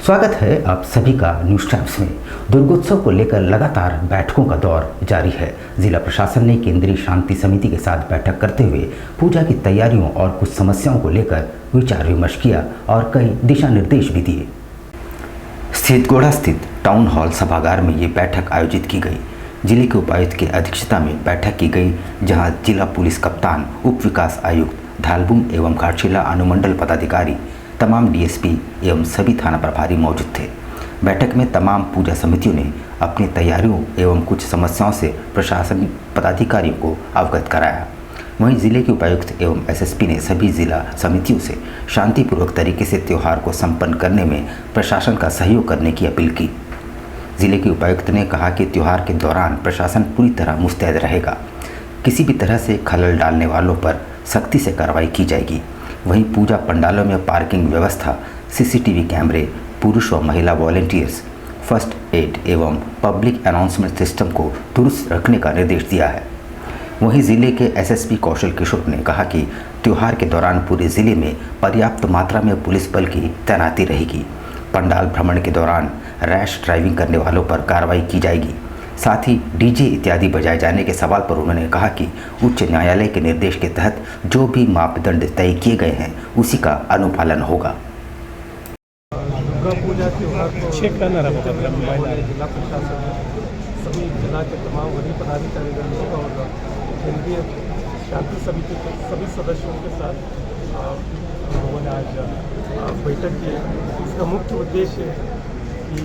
स्वागत है आप सभी का न्यूज़ टाइम्स में। दुर्गोत्सव को लेकर लगातार बैठकों का दौर जारी है। जिला प्रशासन ने केंद्रीय शांति समिति के साथ बैठक करते हुए पूजा की तैयारियों और कुछ समस्याओं को लेकर विचार विमर्श किया और कई दिशा निर्देश भी दिए। सिद्धगोड़ा स्थित टाउन हॉल सभागार में ये बैठक आयोजित की गई। जिले के उपायुक्त की अध्यक्षता में बैठक की गई, जहां जिला पुलिस कप्तान, उप विकास आयुक्त, धालबुंग एवं घाटशिला अनुमंडल पदाधिकारी, तमाम डीएसपी एवं सभी थाना प्रभारी मौजूद थे। बैठक में तमाम पूजा समितियों ने अपनी तैयारियों एवं कुछ समस्याओं से प्रशासनिक पदाधिकारियों को अवगत कराया। वहीं जिले के उपायुक्त एवं एसएसपी ने सभी जिला समितियों से शांतिपूर्वक तरीके से त्यौहार को संपन्न करने में प्रशासन का सहयोग करने की अपील की। जिले के उपायुक्त ने कहा कि त्यौहार के दौरान प्रशासन पूरी तरह मुस्तैद रहेगा। किसी भी तरह से खलल डालने वालों पर सख्ती से कार्रवाई की जाएगी। वहीं पूजा पंडालों में पार्किंग व्यवस्था, सीसीटीवी कैमरे, पुरुष और महिला वॉलंटियर्स, फर्स्ट एड एवं पब्लिक अनाउंसमेंट सिस्टम को दुरुस्त रखने का निर्देश दिया है। वहीं जिले के एसएसपी कौशल किशोर ने कहा कि त्यौहार के दौरान पूरे जिले में पर्याप्त मात्रा में पुलिस बल की तैनाती रहेगी। पंडाल भ्रमण के दौरान रैश ड्राइविंग करने वालों पर कार्रवाई की जाएगी। साथ ही डीजे इत्यादि बजाए जाने के सवाल पर उन्होंने कहा कि उच्च न्यायालय के निर्देश के तहत जो भी मापदंड तय किए गए हैं उसी का अनुपालन होगा। दुर्गा पूजा त्यौहार को जिला प्रशासन, सभी जिला के तमाम वरीय पदाधिकारीगण और केंद्रीय शांति समिति के सभी सदस्यों के साथ लोगों ने आज बैठक की। इसका मुख्य उद्देश्य है कि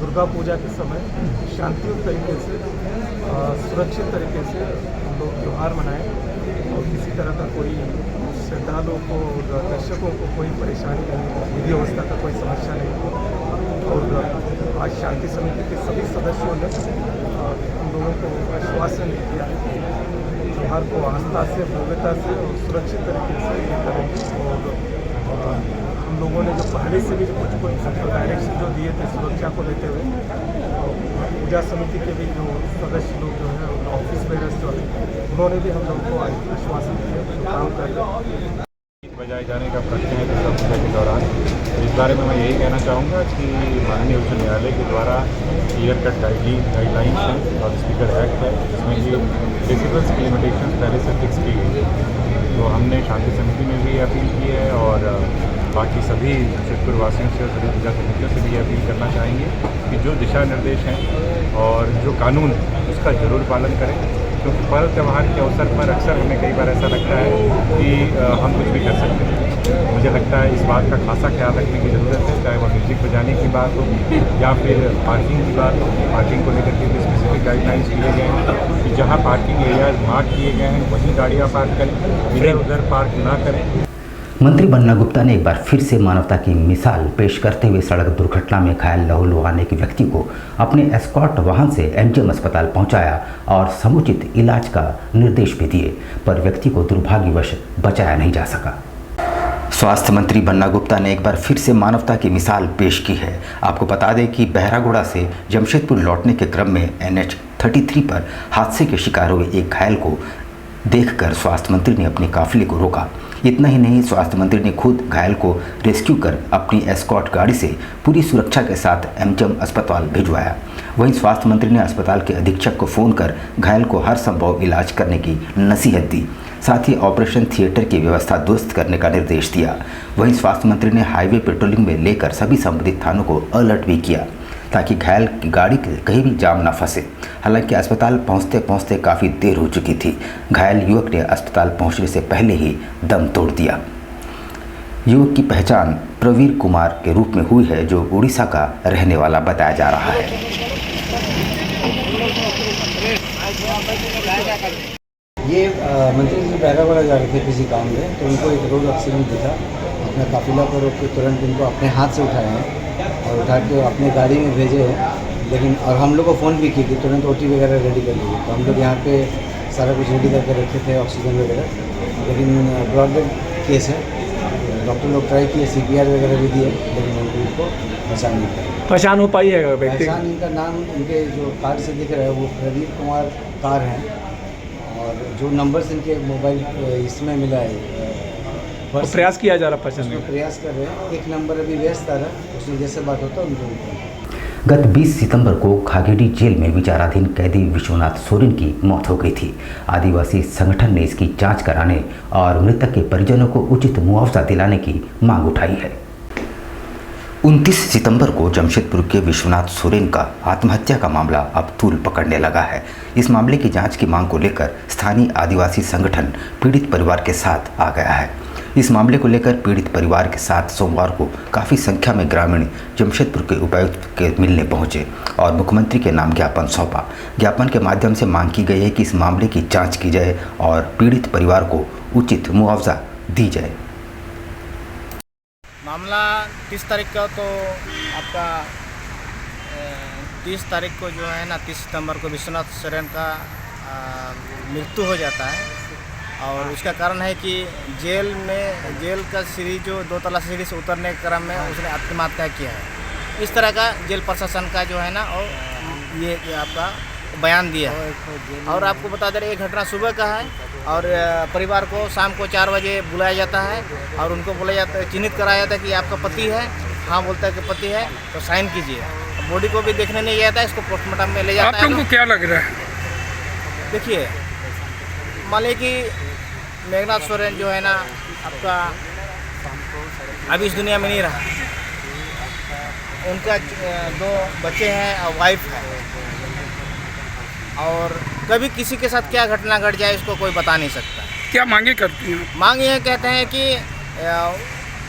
दुर्गा पूजा के समय शांतियुत तरीके से, सुरक्षित तरीके से हम लोग त्यौहार मनाएं और किसी तरह का कोई श्रद्धालुओं को और दर्शकों को कोई परेशानी नहीं, विधि व्यवस्था का कोई समस्या नहीं। और आज शांति समिति के सभी सदस्यों ने हम लोगों को आश्वासन दिया त्यौहार को आस्था से, भव्यता से और सुरक्षित तरीके से ये करेंगे। और हम लोगों ने जो पहले से भी कुछ डायरेक्शन जो दिए थे सुरक्षा को लेते हुए, पूजा समिति के भी जो सदस्य लोग जो हैं, ऑफिस बेयर्स जो है, उन्होंने भी हम लोगों को आश्वासन दिया जो काम कर रहे हैं। बजाए जाने का प्रश्न है दुर्गा पूजा के दौरान, इस बारे में मैं यही कहना चाहूँगा कि माननीय उच्च न्यायालय के द्वारा क्लियर कट गाइडलाइंस हैं और स्पीकर एक्ट है, जिसमें कि डेसिबल्स की लिमिटेशन पहले से फिक्स की गई है। तो हमने शांति समिति में भी अपील की है और बाकी सभी सिद्धपुर वासियों से और सभी पूजा समितियों से भी अपील करना चाहेंगे कि जो दिशा निर्देश हैं और जो कानून है उसका ज़रूर पालन करें, क्योंकि पर्व त्यौहार के अवसर पर अक्सर हमें कई बार ऐसा लगता है कि हम कुछ भी कर सकते हैं। मुझे लगता है इस बात का खासा ख्याल रखने की ज़रूरत है, चाहे वह म्यूजिक बजाने की बात हो या फिर पार्किंग की बात हो। पार्किंग को लेकर के भी स्पेसिफिक गाइडलाइंस दिए गए हैं कि जहाँ पार्किंग एरियाज मार्क किए गए हैं वहीं गाड़ियाँ पार्क करें, इधर उधर पार्क ना करें। मंत्री बन्ना गुप्ता ने एक बार फिर से मानवता की मिसाल पेश करते हुए सड़क दुर्घटना में घायल लहूलुहान के व्यक्ति को अपने एस्कॉर्ट वाहन से एमजीएम अस्पताल पहुंचाया और समुचित इलाज का निर्देश भी दिए, पर व्यक्ति को दुर्भाग्यवश बचाया नहीं जा सका। स्वास्थ्य मंत्री बन्ना गुप्ता ने एक बार फिर से मानवता की मिसाल पेश की है। आपको बता दें कि बहरागोड़ा से जमशेदपुर लौटने के क्रम में NH 33 पर हादसे के शिकार हुए एक घायल को देखकर स्वास्थ्य मंत्री ने अपने काफिले को रोका। इतना ही नहीं, स्वास्थ्य मंत्री ने खुद घायल को रेस्क्यू कर अपनी एस्कॉर्ट गाड़ी से पूरी सुरक्षा के साथ एमजीएम अस्पताल भिजवाया। वहीं स्वास्थ्य मंत्री ने अस्पताल के अधीक्षक को फ़ोन कर घायल को हर संभव इलाज करने की नसीहत दी। साथ ही ऑपरेशन थिएटर की व्यवस्था दुरुस्त करने का निर्देश दिया। वहीं स्वास्थ्य मंत्री ने हाईवे पेट्रोलिंग में लेकर सभी संबंधित थानों को अलर्ट भी किया ताकि घायल की गाड़ी कहीं भी जाम न फंसे। हालांकि अस्पताल पहुंचते पहुंचते काफ़ी देर हो चुकी थी। घायल युवक ने अस्पताल पहुंचने से पहले ही दम तोड़ दिया। युवक की पहचान प्रवीर कुमार के रूप में हुई है, जो उड़ीसा का रहने वाला बताया जा रहा है। ये मंत्री जी बहरागोड़ा जा रहे थे किसी काम में, तो उनको एक रोड एक्सीडेंट दिखा। अपना काफिला को रोक के तुरंत उनको अपने हाथ से उठाए हैं और उठा के अपने गाड़ी में भेजे हैं। लेकिन और हम लोग को फ़ोन भी किए कि तुरंत OT वगैरह रेडी कर लीजिए। तो हम लोग यहाँ पे सारा कुछ रेडी करके रखे थे, ऑक्सीजन वगैरह। लेकिन ब्रॉड डेड केस है, डॉक्टर लोग ट्राई किए, CPR वगैरह भी दिए, लेकिन उनको पहचान नहीं पाई। पहचान हो पाई है व्यक्ति? पहचान, इनका नाम इनके जो कार्ड से दिख रहा है वो प्रदीप कुमार कार हैं, और जो नंबर्स इनके मोबाइल इसमें मिला है और प्रयास किया जा रहा पहचानने उसमें प्रयास कर रहे हैं। एक नंबर अभी व्यस्त आ रहा है, उसमें जैसे बात होता है उनको। गत 20 सितंबर को खागेडी जेल में विचाराधीन कैदी विश्वनाथ सोरेन की मौत हो गई थी। आदिवासी संगठन ने इसकी जांच कराने और मृतक के परिजनों को उचित मुआवजा दिलाने की मांग उठाई है। 29 सितंबर को जमशेदपुर के विश्वनाथ सोरेन का आत्महत्या का मामला अब तूल पकड़ने लगा है। इस मामले की जांच की मांग को लेकर स्थानीय आदिवासी संगठन पीड़ित परिवार के साथ आ गया है। इस मामले को लेकर पीड़ित परिवार के साथ सोमवार को काफ़ी संख्या में ग्रामीण जमशेदपुर के उपायुक्त के मिलने पहुंचे और मुख्यमंत्री के नाम ज्ञापन सौंपा। ज्ञापन के माध्यम से मांग की गई है कि इस मामले की जांच की जाए और पीड़ित परिवार को उचित मुआवजा दी जाए। मामला 30 तारीख का तो आपका 30 तारीख को जो है ना 30 सितंबर को विश्वनाथ सोरेन का मृत्यु हो जाता है और उसका कारण है कि जेल का सीढ़ी जो 2 तला सीढ़ी से उतरने के क्रम में उसने आत्महत्या किया है। इस तरह का जेल प्रशासन का जो है ना और ये आपका बयान दिया है। और आपको बता दे रहे ये घटना सुबह का है और परिवार को शाम को 4 बजे बुलाया जाता है और उनको बोला जाता है, चिन्हित कराया जाता है कि आपका पति है। हाँ बोलता है कि पति है तो साइन कीजिए। बॉडी को भी देखने नहीं जाता है, इसको पोस्टमार्टम में ले जाता है। आप लोगों को क्या लग रहा है? देखिए मान लीजिए कि मेघनाथ सोरेन जो है ना आपका अभी इस दुनिया में नहीं रहा। उनका 2 बच्चे हैं और वाइफ है और कभी किसी के साथ क्या घटना घट जाए इसको कोई बता नहीं सकता। क्या मांगे करती हैं? मांग ये कहते हैं कि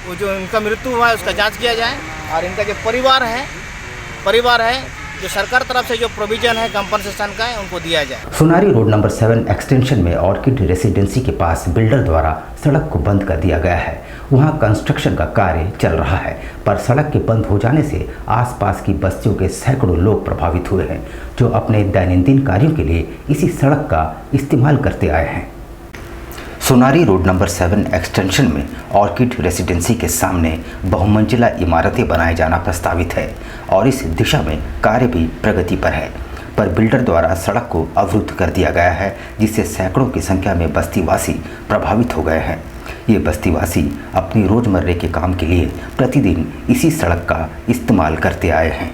वो जो इनका मृत्यु हुआ है उसका जांच किया जाए और इनका जो परिवार है जो सरकार तरफ से जो प्रोविजन है कंपनसेशन का है उनको दिया जाए। सोनारी रोड नंबर 7 एक्सटेंशन में ऑर्किड रेसिडेंसी के पास बिल्डर द्वारा सड़क को बंद कर दिया गया है। वहां कंस्ट्रक्शन का कार्य चल रहा है पर सड़क के बंद हो जाने से आसपास की बस्तियों के सैकड़ों लोग प्रभावित हुए हैं जो अपने दैनंदिन कार्यों के लिए इसी सड़क का इस्तेमाल करते आए हैं। सोनारी रोड नंबर 7 एक्सटेंशन में ऑर्किड रेसिडेंसी के सामने बहुमंजिला इमारतें बनाए जाना प्रस्तावित है और इस दिशा में कार्य भी प्रगति पर है, पर बिल्डर द्वारा सड़क को अवरुद्ध कर दिया गया है जिससे सैकड़ों की संख्या में बस्तीवासी प्रभावित हो गए हैं। ये बस्तीवासी अपनी रोजमर्रे के काम के लिए प्रतिदिन इसी सड़क का इस्तेमाल करते आए हैं।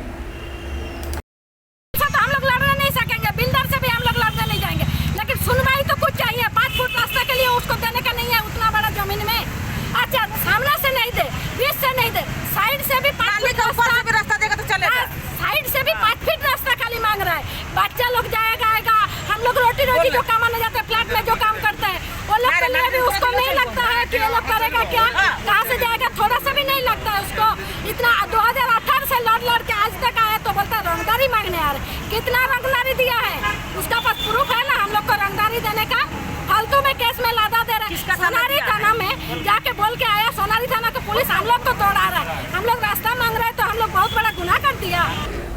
बच्चा लोग जाएगा हम लोग रोटी जो कमाने जाते हैं फ्लैट में जो काम करते हैं वो लोग के लिए भी उसको नहीं लगता है कि ये लोग करेगा क्या, कहाँ से जाएगा, थोड़ा सा भी नहीं लगता है उसको। इतना 2018 से लड़ के आज तक आया तो बोलता रंगदारी मांगने आ रहे। कितना रंगदारी दिया है उसका पास प्रूफ है ना। हम लोग को रंगदारी देने का फालतू में केस में लादा दे रहा है। सोनारी थाना में जाके बोल के आया, सोनारी थाना का पुलिस हम लोग को दौड़ा रहा है। हम लोग रास्ता मांग रहे हैं तो हम लोग बहुत बड़ा गुनाह कर दिया।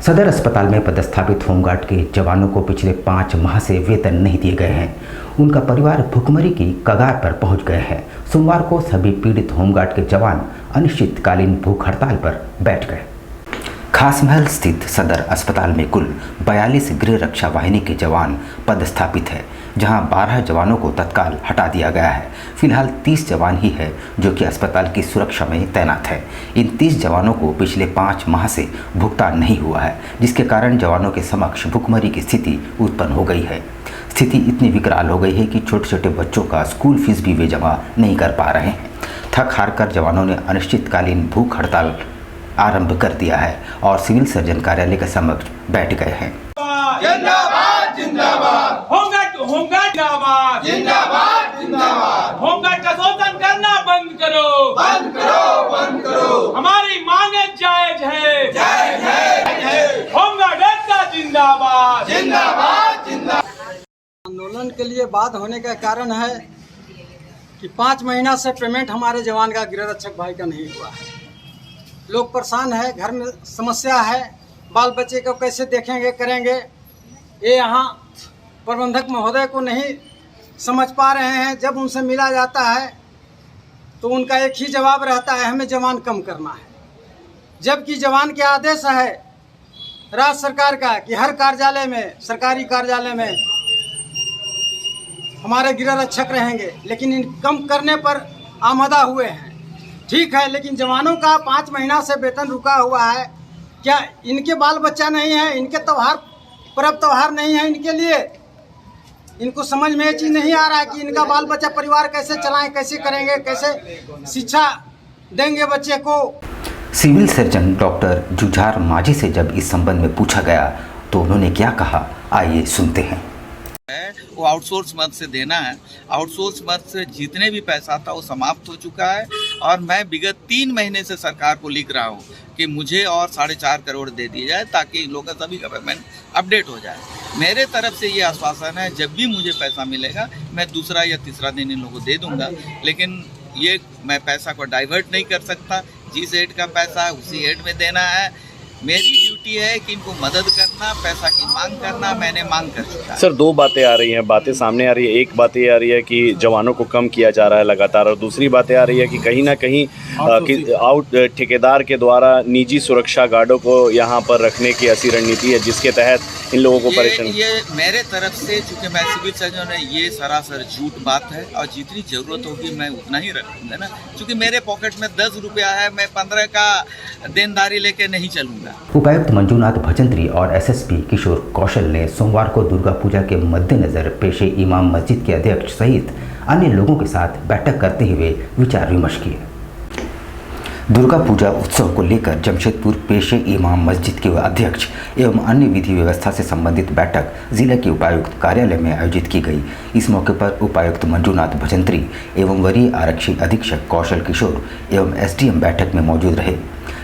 सदर अस्पताल में पदस्थापित होमगार्ड के जवानों को पिछले 5 माह से वेतन नहीं दिए गए हैं। उनका परिवार भुखमरी की कगार पर पहुंच गए हैं। सोमवार को सभी पीड़ित होमगार्ड के जवान अनिश्चितकालीन भूख हड़ताल पर बैठ गए। खासमहल स्थित सदर अस्पताल में कुल 42 गृह रक्षा वाहिनी के जवान पदस्थापित है, जहां 12 जवानों को तत्काल हटा दिया गया है। फिलहाल 30 जवान ही है जो कि अस्पताल की सुरक्षा में तैनात है। इन 30 जवानों को पिछले 5 माह से भुगतान नहीं हुआ है, जिसके कारण जवानों के समक्ष भुखमरी की स्थिति उत्पन्न हो गई है। स्थिति इतनी विकराल हो गई है कि छोटे छोटे बच्चों का स्कूल फीस भी वे जमा नहीं कर पा रहे हैं। थक हार कर जवानों ने अनिश्चितकालीन भूख हड़ताल आरंभ कर दिया है और सिविल सर्जन कार्यालय के समक्ष बैठ गए हैं। जिंदाबाद जिंदाबाद होमगार्ड जिंदाबाद जिंदाबाद जिंदाबाद होमगार्ड का शोषण करना बंद करो बंद करो बंद करो। हमारी मांगे जायज है जायज है। होमगार्ड का जिंदाबाद जिंदाबाद जिंदाबाद। आंदोलन के लिए बात होने का कारण है कि 5 महीना से पेमेंट हमारे जवान का गृह रक्षक भाई का नहीं हुआ है। लोग परेशान है, घर में समस्या है, बाल बच्चे को कैसे देखेंगे करेंगे, ये यहाँ प्रबंधक महोदय को नहीं समझ पा रहे हैं। जब उनसे मिला जाता है तो उनका एक ही जवाब रहता है, हमें जवान कम करना है। जबकि जवान के आदेश है राज्य सरकार का कि हर कार्यालय में, सरकारी कार्यालय में हमारे गृह रक्षक रहेंगे, लेकिन इन कम करने पर आमदा हुए हैं। ठीक है, लेकिन जवानों का 5 महीना से वेतन रुका हुआ है। क्या इनके बाल बच्चा नहीं है? इनके त्योहार पर्व त्योहार नहीं है इनके लिए? इनको समझ में ये चीज़ नहीं आ रहा है कि इनका बाल बच्चा परिवार कैसे चलाएं, कैसे करेंगे, कैसे शिक्षा देंगे बच्चे को। सिविल सर्जन डॉक्टर जुझार माझी से जब इस संबंध में पूछा गया तो उन्होंने क्या कहा, आइए सुनते हैं। वो आउटसोर्स मद से देना है। आउटसोर्स मद से जितने भी पैसा था वो समाप्त हो चुका है और मैं विगत 3 महीने से सरकार को लिख रहा हूँ कि मुझे और 4.5 करोड़ दे दिए जाए ताकि इन लोगों का सभी का पेमेंट अपडेट हो जाए। मेरे तरफ से ये आश्वासन है, जब भी मुझे पैसा मिलेगा मैं दूसरा या तीसरा दिन इन लोगों को दे दूंगा, लेकिन ये मैं पैसा को डाइवर्ट नहीं कर सकता। जिस हेड का पैसा है उसी हेड में देना है। मेरी ड्यूटी है कि इनको मदद करना, पैसा की मांग करना, मैंने मांग कर चुका है। सर, 2 बातें आ रही हैं, बातें सामने आ रही है। एक बात ये आ रही है कि जवानों को कम किया जा रहा है लगातार, और दूसरी बातें आ रही है कि कहीं ना कहीं ठेकेदार के द्वारा निजी सुरक्षा गार्डों को यहाँ पर रखने की ऐसी रणनीति है जिसके तहत इन लोगों को परेशान। ये मेरे तरफ से, चूँकि मैं सिविल सर्जन है, ये सरासर झूठ बात है और जितनी ज़रूरत होगी मैं उतना ही रखूँगा ना, क्योंकि मेरे पॉकेट में 10 रुपया है, मैं 15 का देनदारी लेके नहीं चलूँगा। उपायुक्त मंजूनाथ भजंत्री और एसएसपी किशोर कौशल ने सोमवार को दुर्गा पूजा के मद्देनजर पेशे इमाम मस्जिद के अध्यक्ष सहित अन्य लोगों के साथ बैठक करते हुए विचार विमर्श किए। दुर्गा पूजा उत्सव को लेकर जमशेदपुर पेशे इमाम मस्जिद के अध्यक्ष एवं अन्य विधि व्यवस्था से संबंधित बैठक जिला के उपायुक्त कार्यालय में आयोजित की गई। इस मौके पर उपायुक्त मंजूनाथ भजंत्री एवं वरीय आरक्षी अधीक्षक कौशल किशोर एवं एसडीएम बैठक में मौजूद रहे,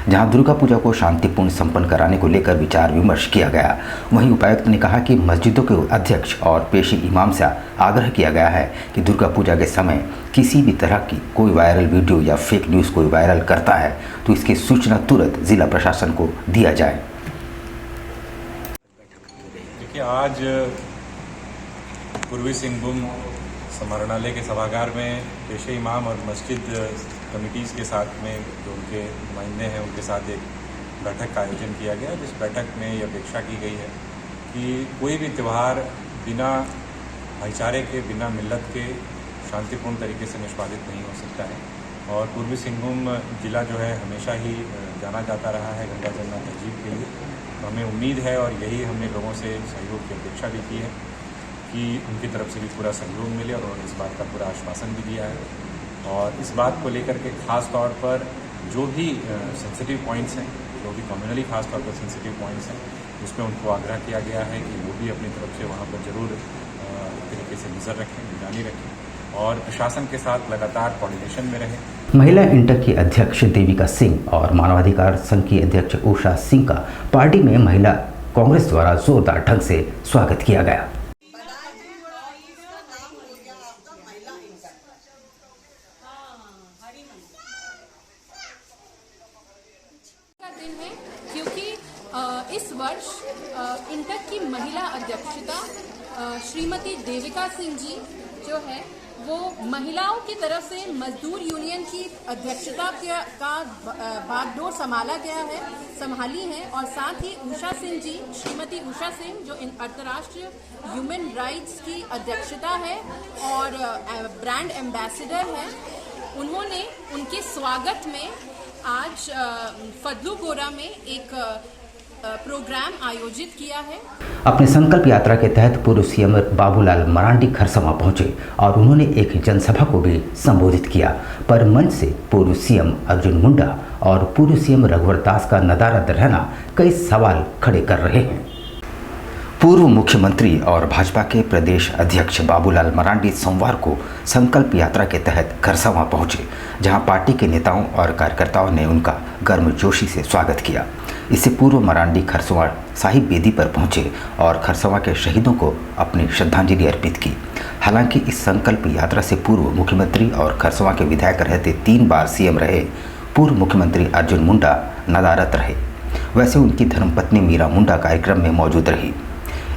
जहां दुर्गा पूजा को शांतिपूर्ण संपन्न कराने को लेकर विचार विमर्श किया गया। वहीं उपायुक्त ने कहा कि मस्जिदों के अध्यक्ष और पेशी इमाम से आग्रह किया गया है कि दुर्गा पूजा के समय किसी भी तरह की कोई वायरल वीडियो या फेक न्यूज़ कोई वायरल करता है तो इसकी सूचना तुरंत जिला प्रशासन को दिया जाए। देखिए, आज पूर्वी सिंहभूम समारणालय के सभागार में पेशे इमाम और मस्जिद कमिटीज़ के साथ में जो उनके नुमाइंदे हैं उनके साथ एक बैठक का आयोजन किया गया, जिस बैठक में ये अपेक्षा की गई है कि कोई भी त्यौहार बिना भाईचारे के, बिना मिल्लत के शांतिपूर्ण तरीके से निष्पादित नहीं हो सकता है। और पूर्वी सिंहभूम जिला जो है हमेशा ही जाना जाता रहा है गंगा जमुना तहजीब के लिए। तो हमें उम्मीद है और यही हमने लोगों से सहयोग की अपेक्षा भी की है कि उनकी तरफ से भी पूरा सहयोग मिले, और उन्होंने इस बात का पूरा आश्वासन भी दिया है। और इस बात को लेकर के ख़ास तौर पर जो भी सेंसिटिव पॉइंट्स हैं, जो भी कम्युनली ख़ास तौर पर सेंसिटिव पॉइंट्स हैं, उसमें उनको आग्रह किया गया है कि वो भी अपनी तरफ से वहाँ पर ज़रूर एक तरीके से नज़र रखें, निगरानी रखें और प्रशासन के साथ लगातार कोऑर्डिनेशन में रहें। महिला इंटर की अध्यक्ष देविका सिंह और मानवाधिकार संघ की अध्यक्ष उषा सिंह का पार्टी में महिला कांग्रेस द्वारा जोरदार ढंग से स्वागत किया गया। इस वर्ष इंटर की महिला अध्यक्षता श्रीमती देविका सिंह जी जो है वो महिलाओं की तरफ से मजदूर यूनियन की अध्यक्षता का बागडोर संभाली है और साथ ही उषा सिंह जी, श्रीमती उषा सिंह जो अंतर्राष्ट्रीय ह्यूमन राइट्स की अध्यक्षता है और ब्रांड एम्बेसडर है, उन्होंने उनके स्वागत में आज फदलू गोरा में एक प्रोग्राम आयोजित किया है। अपने संकल्प यात्रा के तहत पूर्व सीएम बाबूलाल मरांडी खरसवां पहुंचे और उन्होंने एक जनसभा को भी संबोधित किया, पर मंच से पूर्व सीएम अर्जुन मुंडा और पूर्व सीएम रघुवर दास का नदारद रहना कई सवाल खड़े कर रहे हैं। पूर्व मुख्यमंत्री और भाजपा के प्रदेश अध्यक्ष बाबूलाल मरांडी सोमवार को संकल्प यात्रा के तहत खरसवां पहुंचे, जहां पार्टी के नेताओं और कार्यकर्ताओं ने उनका गर्मजोशी से स्वागत किया। इससे पूर्व मरांडी खरसवां साहिब बेदी पर पहुंचे और खरसवां के शहीदों को अपनी श्रद्धांजलि अर्पित की। हालांकि इस संकल्प यात्रा से पूर्व मुख्यमंत्री और खरसवां के विधायक रहते 3 बार सीएम रहे पूर्व मुख्यमंत्री अर्जुन मुंडा नदारद रहे। वैसे उनकी धर्मपत्नी मीरा मुंडा कार्यक्रम में मौजूद रही।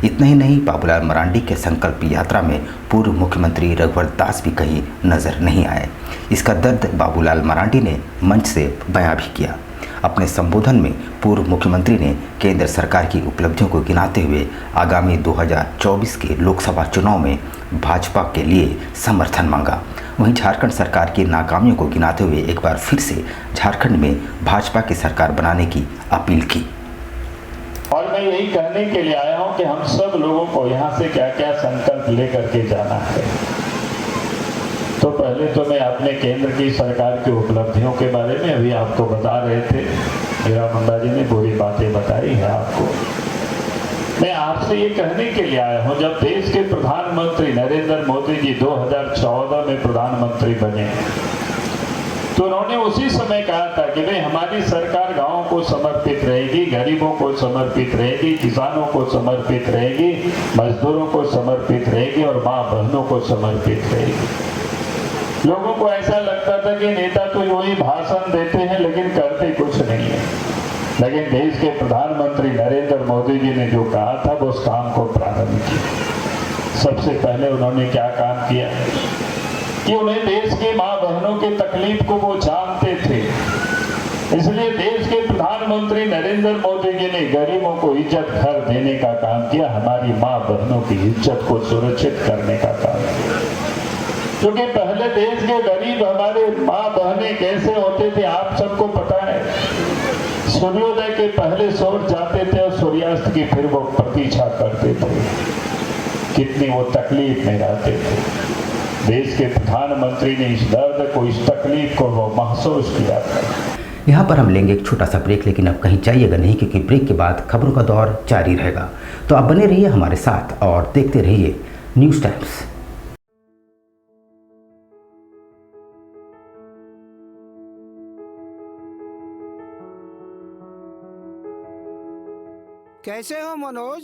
इतना ही नहीं, बाबूलाल मरांडी के संकल्प यात्रा में पूर्व मुख्यमंत्री रघुवर दास भी कहीं नजर नहीं आए। इसका दर्द बाबूलाल मरांडी ने मंच से बयां भी किया। अपने संबोधन में पूर्व मुख्यमंत्री ने केंद्र सरकार की उपलब्धियों को गिनाते हुए आगामी 2024 के लोकसभा चुनाव में भाजपा के लिए समर्थन मांगा। वहीं झारखंड सरकार की नाकामियों को गिनाते हुए एक बार फिर से झारखंड में भाजपा की सरकार बनाने की अपील की। और मैं यही कहने के लिए आया हूं कि हम सब लोगों को यहाँ से क्या क्या संकल्प लेकर के जाना है। तो पहले तो मैं अपने केंद्र की सरकार की उपलब्धियों के बारे में अभी आपको बता रहे थे, हीरा मुंडा जी ने बुरी बातें बताई है आपको। मैं आपसे ये कहने के लिए आया हूं, जब देश के प्रधानमंत्री नरेंद्र मोदी जी 2014 में प्रधानमंत्री बने तो उन्होंने उसी समय कहा था कि भाई हमारी सरकार गांवों को समर्पित रहेगी, गरीबों को समर्पित रहेगी, किसानों को समर्पित रहेगी, मजदूरों को समर्पित रहेगी और माँ बहनों को समर्पित रहेगी। लोगों को ऐसा लगता था कि नेता तो वही भाषण देते हैं लेकिन करते कुछ नहीं है, लेकिन देश के प्रधानमंत्री नरेंद्र मोदी जी ने जो कहा था वो उस काम को प्रारंभ किया। सबसे पहले उन्होंने क्या काम किया कि उन्हें देश के माँ बहनों की तकलीफ को वो जानते थे, इसलिए देश के प्रधानमंत्री नरेंद्र मोदी जी ने गरीबों को इज्जत घर देने का काम किया, हमारी माँ बहनों की इज्जत को सुरक्षित करने का काम किया। क्योंकि पहले देश के गरीब हमारे माँ बहनें कैसे होते थे आप सबको पता है। सूर्योदय के पहले सौर जाते थे और सूर्यास्त की फिर वो प्रतीक्षा करते थे, कितनी वो तकलीफ में रहते थे। देश के प्रधानमंत्री ने इस दर्द को, इस तकलीफ को वो महसूस किया था। यहाँ पर हम लेंगे एक छोटा सा ब्रेक, लेकिन अब कहीं जाइएगा नहीं क्योंकि ब्रेक के बाद खबरों का दौर जारी रहेगा। तो आप बने रहिए हमारे साथ और देखते रहिए न्यूज़ टाइम्स। कैसे हो मनोज?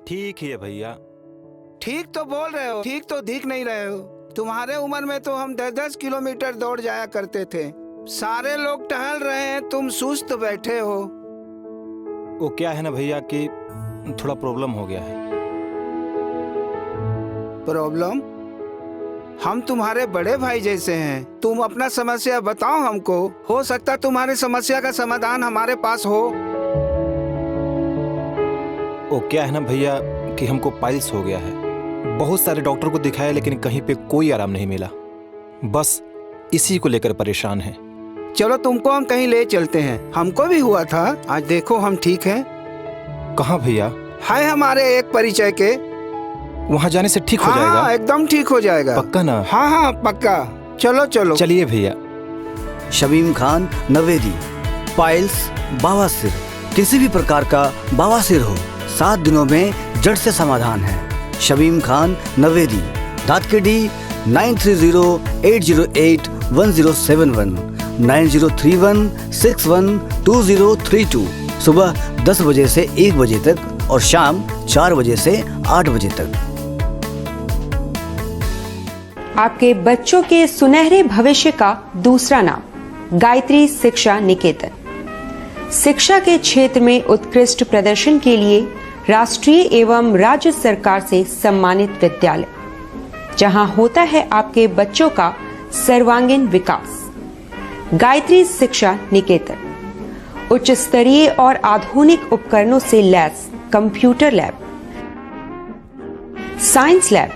ठीक ही है भैया। ठीक तो बोल रहे हो, ठीक तो दिख नहीं रहे हो। तुम्हारे उम्र में तो हम 10-10 किलोमीटर दौड़ जाया करते थे। सारे लोग टहल रहे हैं, तुम सुस्त बैठे हो। वो क्या है ना भैया कि थोड़ा प्रॉब्लम हो गया है। प्रॉब्लम? हम तुम्हारे बड़े भाई जैसे हैं, तुम अपना समस्या बताओ हमको, हो सकता तुम्हारी समस्या का समाधान हमारे पास हो। वो क्या है ना भैया कि हमको पाइल्स हो गया है। बहुत सारे डॉक्टर को दिखाया लेकिन कहीं पे कोई आराम नहीं मिला, बस इसी को लेकर परेशान है। चलो तुमको हम कहीं ले चलते हैं, हमको भी हुआ था, आज देखो हम ठीक हैं। कहाँ भैया? हाय हमारे एक परिचय के, वहाँ जाने से ठीक हो जाएगा? हाँ, एकदम ठीक हो जाएगा। पक्का ना? हाँ हाँ पक्का। चलो चलो चलिए भैया। शमीम खान नवेदी, पाइल्स, बवासीर, किसी भी प्रकार का बवासीर हो 7 दिनों में जड़ से समाधान है। शमीम खान नवेदी, दातकेडी 9308081071 9031612032। सुबह 10 बजे से 1 बजे तक और शाम 4 बजे से 8 बजे तक। आपके बच्चों के सुनहरे भविष्य का दूसरा नाम गायत्री शिक्षा निकेतन। शिक्षा के क्षेत्र में उत्कृष्ट प्रदर्शन के लिए राष्ट्रीय एवं राज्य सरकार से सम्मानित विद्यालय, जहां होता है आपके बच्चों का सर्वांगीण विकास। गायत्री शिक्षा निकेतन उच्च स्तरीय और आधुनिक उपकरणों से lace computer lab, science lab,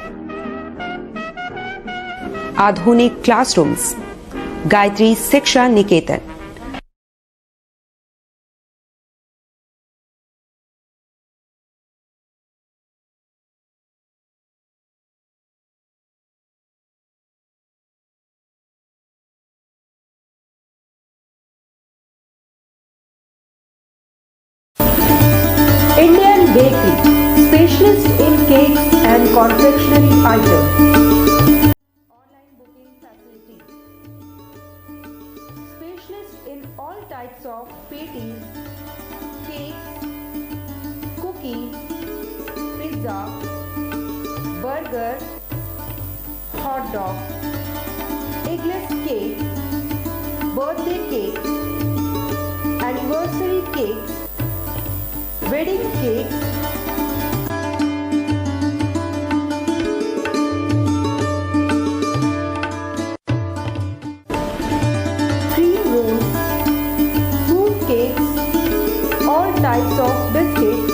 आधुनिक क्लासरूम्स। गायत्री शिक्षा निकेतन। Indian Bakery, specialist in cakes and confectionery items. Online booking facilities. Specialist in all types of patties, cakes, cookies, pizza, burger, hot dog, eggless cake, birthday cake, anniversary cakes, wedding cakes, cream rolls, fruit cakes, all types of biscuits,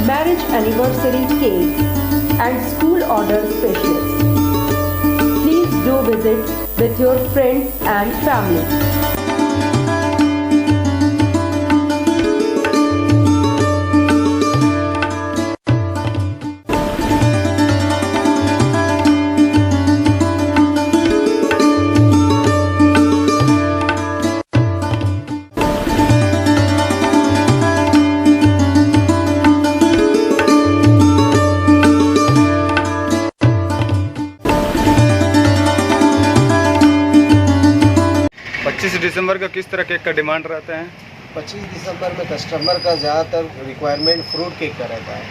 marriage anniversary cakes and school order specialists. do visit with your friends and family. 25 दिसंबर का किस तरह cake का demand रहता है? 25 दिसंबर में customer का ज़्यादातर requirement fruit cake का रहता है।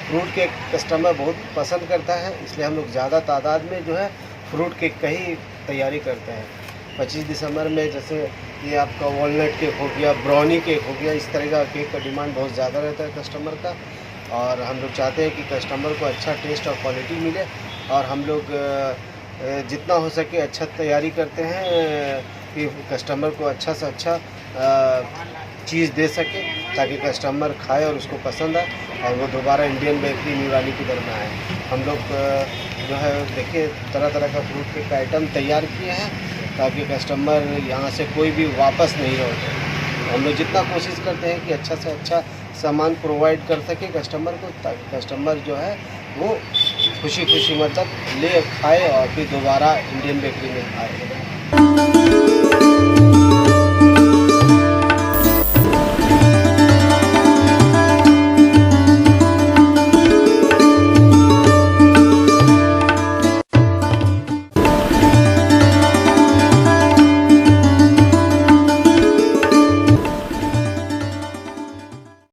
फ्रूट केक कस्टमर बहुत पसंद करता है, इसलिए हम लोग ज़्यादा तादाद में जो है फ्रूट केक का ही तैयारी करते हैं। 25 दिसंबर में जैसे ये आपका वॉलनट केक हो गया, ब्राउनी केक हो गया, इस तरह का केक का डिमांड बहुत ज़्यादा रहता है कस्टमर का। और हम लोग चाहते हैं कि कस्टमर को अच्छा टेस्ट और क्वालिटी मिले, और हम लोग जितना हो सके अच्छा तैयारी करते हैं कि कस्टमर को अच्छा से अच्छा चीज़ दे सके, ताकि कस्टमर खाए और उसको पसंद आए और वो दोबारा इंडियन बेकरी न्यूराली की तरफ में आए। हम लोग जो है देखिए तरह तरह का फ्रूट केक का आइटम तैयार किए हैं, ताकि कस्टमर यहाँ से कोई भी वापस नहीं लौटे। हम लोग जितना कोशिश करते हैं कि अच्छा से अच्छा सामान प्रोवाइड कर सके कस्टमर को, ताकि कस्टमर जो है वो खुशी खुशी मतलब ले खाए और फिर दोबारा इंडियन बेकरी में आए।